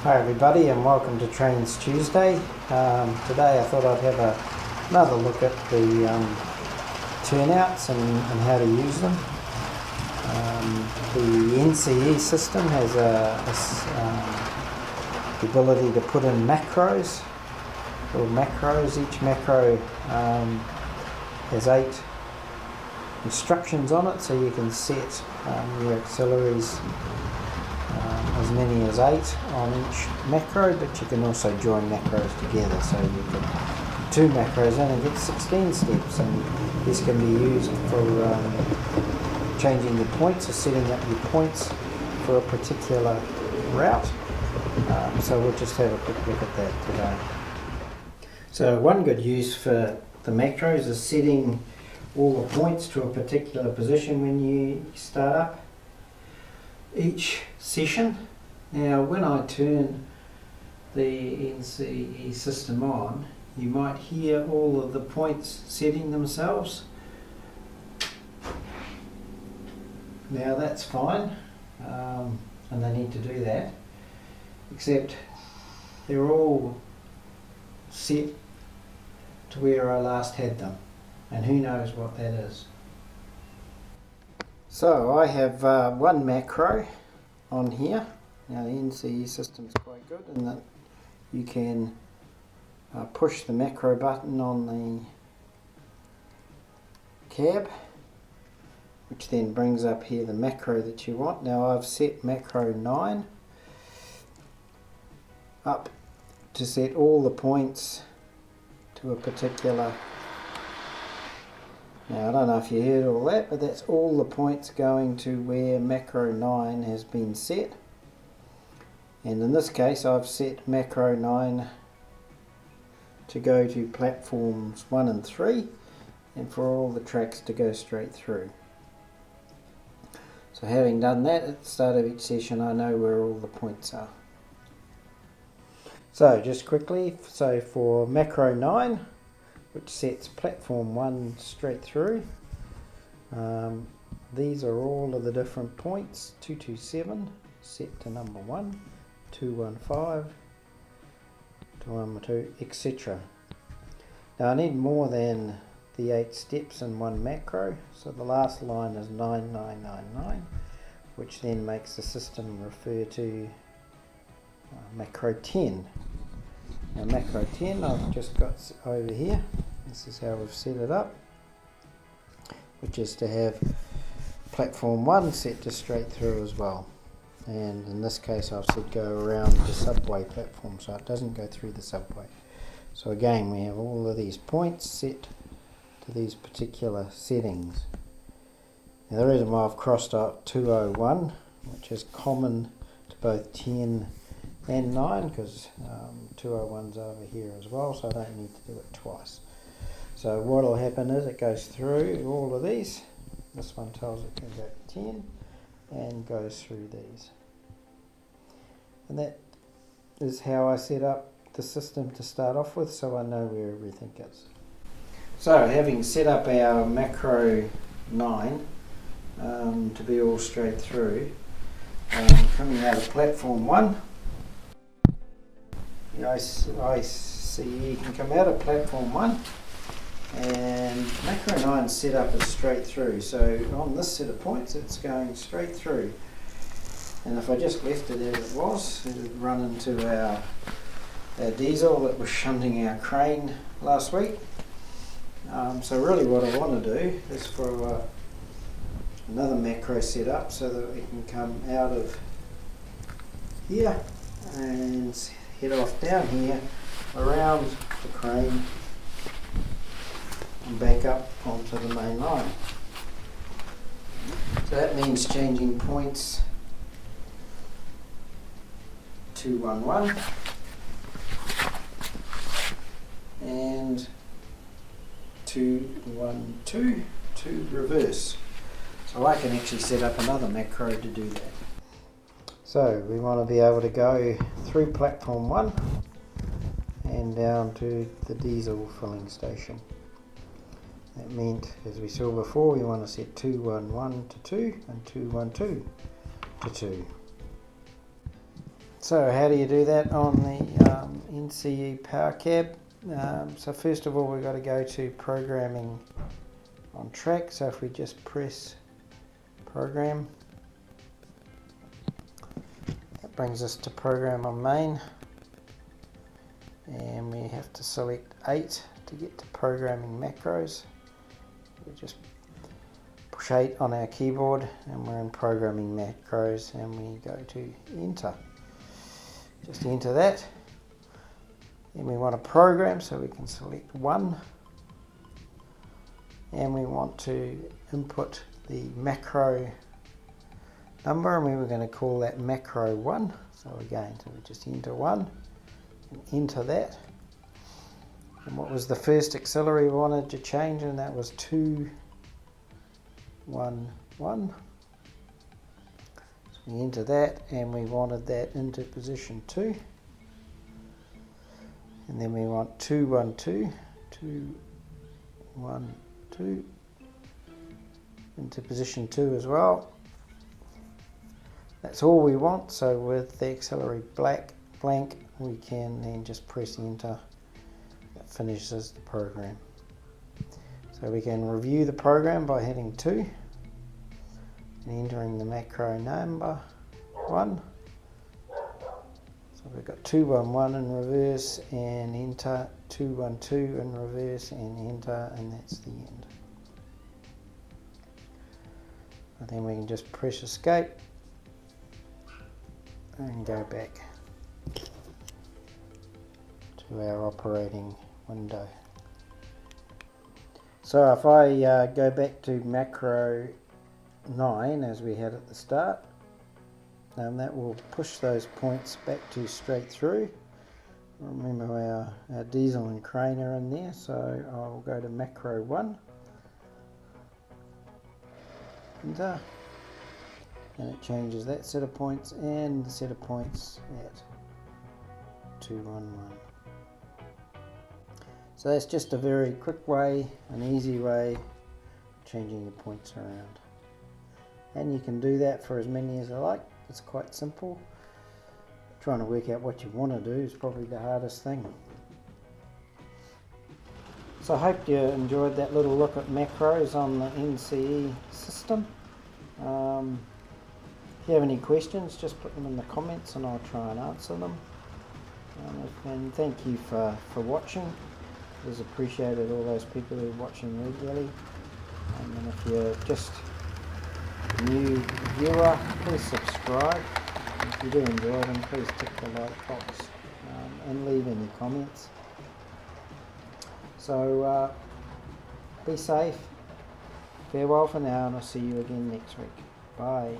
Hi everybody and welcome to Trains Tuesday. Today I thought I'd have another look at the turnouts and how to use them. The NCE system has the ability to put in macros, little macros. Each macro has 8 instructions on it, so you can set your auxiliaries as many as 8 on each macro, but you can also join macros together, so you can put 2 macros in and get 16 steps, and this can be used for changing your points or setting up your points for a particular route. So we'll just have a quick look at that today. So one good use for the macros is setting all the points to a particular position when you start up each session. Now when I turn the NCE system on, you might hear all of the points setting themselves. Now that's fine, and they need to do that, except they're all set to where I last had them, and who knows what that is. So I have one macro on here. Now the NCE system is quite good in that you can push the macro button on the cab, which then brings up here the macro that you want. Now I've set macro 9 up to set all the points to a particular. Now I don't know if you heard all that, but that's all the points going to where macro 9 has been set. And in this case I've set macro 9 to go to platforms 1 and 3, and for all the tracks to go straight through. So having done that at the start of each session, I know where all the points are. So just quickly, so for macro 9, which sets platform 1 straight through, these are all of the different points. 227 set to number 1, 215 to number 2, etc. Now I need more than the 8 steps in one macro, so the last line is 9999, which then makes the system refer to macro 10. Now macro 10 I've just got over here. This is how we've set it up, which is to have platform 1 set to straight through as well. And in this case I've said go around the subway platform, so it doesn't go through the subway. So again we have all of these points set to these particular settings. Now the reason why I've crossed out 201, which is common to both 10 and 9, because 201's over here as well, so I don't need to do it twice. So what will happen is it goes through all of these. This one tells it to go 10 and goes through these. And that is how I set up the system to start off with, so I know where everything is. So having set up our macro 9 to be all straight through, coming out of platform 1, the ICE can come out of platform 1, and macro 9 set up as straight through, so on this set of points it's going straight through. And if I just left it as it was, it would run into our diesel that was shunting our crane last week. So really what I want to do is for another macro set up so that we can come out of here and head off down here around the crane and back up onto the main line. So that means changing points 211 and 212 to reverse. So I can actually set up another macro to do that. So we want to be able to go through platform 1 and down to the diesel filling station. That meant, as we saw before, we want to set 211 to 2 and 212 to 2. So how do you do that on the NCE Power Cab? So first of all, we've got to go to programming on track. So if we just press program, that brings us to program on main, and we have to select 8 to get to programming macros. We just push 8 on our keyboard and we're in programming macros, and we go to enter. Just enter that. Then we want a program, so we can select 1, and we want to input the macro number, and we were going to call that macro 1. So again, so we just enter 1 and enter that. And what was the first auxiliary we wanted to change? And that was 2, 1, 1. So we enter that, and we wanted that into position 2. And then we want 2, 1, 2, 2, 1, 2 into position 2 as well. That's all we want. So with the auxiliary blank, we can then just press enter. That finishes the program. So we can review the program by hitting 2 and entering the macro number 1. So we've got 2, 1, 1 in reverse and enter, 2, 1, 2 in reverse and enter, and that's the end. And then we can just press escape and go back to our operating window. So if I go back to macro 9 as we had at the start, that will push those points back to straight through. Remember our diesel and crane are in there, so I'll go to macro 1, enter, and it changes that set of points and the set of points at 211. So that's just a very quick way, an easy way of changing your points around. And you can do that for as many as you like. It's quite simple. Trying to work out what you want to do is probably the hardest thing. So I hope you enjoyed that little look at macros on the NCE system. If you have any questions, just put them in the comments and I'll try and answer them. And thank you for watching. It is appreciated, all those people who are watching regularly. And if you're just a new viewer, please subscribe. If you do enjoy them, please tick the like box and leave any comments. So be safe. Farewell for now, and I'll see you again next week. Bye.